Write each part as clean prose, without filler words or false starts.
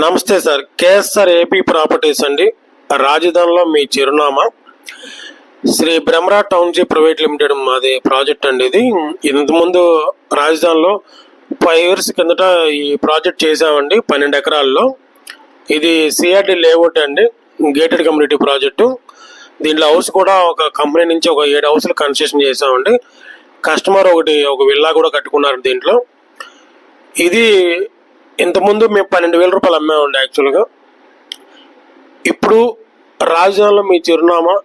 నమస్తే sir. KSR AP properties అండి. రాజధానిలో మీ చిరునామా Sri Brahmara township private limited మాది ప్రాజెక్ట్ అండి. ఇది ఇంతకుముందు రాజధానిలో 5 years కిందట ఈ ప్రాజెక్ట్ చేసామండి 12 ఎకరాల్లో. ఇది సిఆర్డి లేఅవుట్ అండి, గేటెడ్ కమ్యూనిటీ ప్రాజెక్టు. దీంట్లో హౌస్ కూడా ఒక కంపెనీ నుంచి ఒక 7 houses కన్స్ట్రక్షన్ చేసామండి. కస్టమర్ ఒక విల్లా కూడా కట్టుకున్నారు దీంట్లో. ఇది ఇంతకుముందు మేము 12,000 రూపాయలు అమ్మామండి యాక్చువల్గా. ఇప్పుడు రాజధానిలో మీ చిరునామా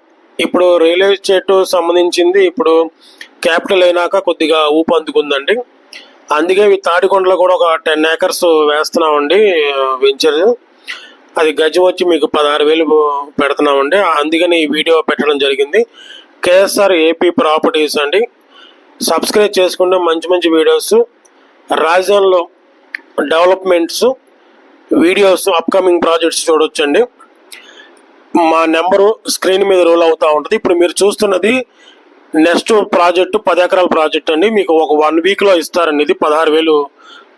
ఇప్పుడు రియల్ ఎస్టేట్ సంబంధించింది ఇప్పుడు క్యాపిటల్ అయినాక కొద్దిగా ఊపు అందుకుందండి. అందుకే ఈ తాడికొండలో కూడా ఒక 10 acres వేస్తున్నామండి వెంచర్. అది గజం వచ్చి మీకు 16,000 పెడుతున్నామండి. అందుకని ఈ వీడియో పెట్టడం జరిగింది. కేఎస్ఆర్ ఏపీ ప్రాపర్టీస్ అండి. సబ్స్క్రైబ్ చేసుకుంటే మంచి మంచి వీడియోస్, రాజధానిలో డెవలప్మెంట్స్ వీడియోస్, అప్కమింగ్ ప్రాజెక్ట్స్ చూడొచ్చండి. మా నెంబరు స్క్రీన్ మీద రోల్ అవుతూ ఉంటుంది. ఇప్పుడు మీరు చూస్తున్నది నెక్స్ట్ ప్రాజెక్టు 10 ఎకరాల ప్రాజెక్ట్ అండి. మీకు ఒక 1 weekలో ఇస్తారండి. ఇది 16,000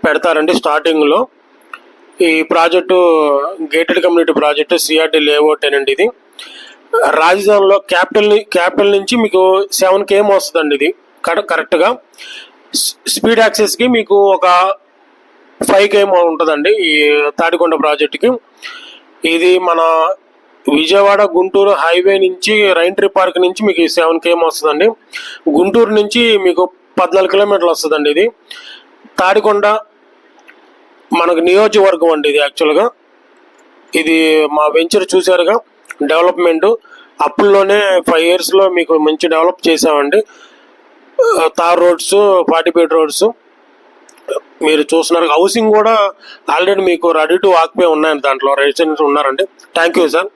పెడతారండి స్టార్టింగ్లో. ఈ project gated community project CRD layout అండి. ఇది రాజధానిలో క్యాపిటల్ నుంచి మీకు 7 km వస్తుందండి. ఇది కరెక్ట్గా స్పీడ్ యాక్సెస్కి మీకు ఒక 5 km ఉంటుందండి ఈ తాడికొండ ప్రాజెక్టుకి. ఇది మన విజయవాడ గుంటూరు హైవే నుంచి రైంట్రీ పార్క్ నుంచి మీకు 7 km వస్తుందండి. గుంటూరు నుంచి మీకు 14 kilometers వస్తుందండి. ఇది తాడికొండ మనకు నియోజకవర్గం అండి. ఇది యాక్చువల్గా ఇది మా వెంచర్ చూసారుగా, డెవలప్మెంట్ అప్పుల్లోనే 5 yearsలో మీకు మంచి డెవలప్ చేసామండి. తార్ రోడ్స్, 40 feet రోడ్స్ మీరు చూస్తున్నారు. హౌసింగ్ కూడా ఆల్రెడీ మీకు రెడీ టు ఆక్యుపై ఉన్నాయండి. దాంట్లో రెసిడెంట్స్ ఉన్నారండి. Thank you sir.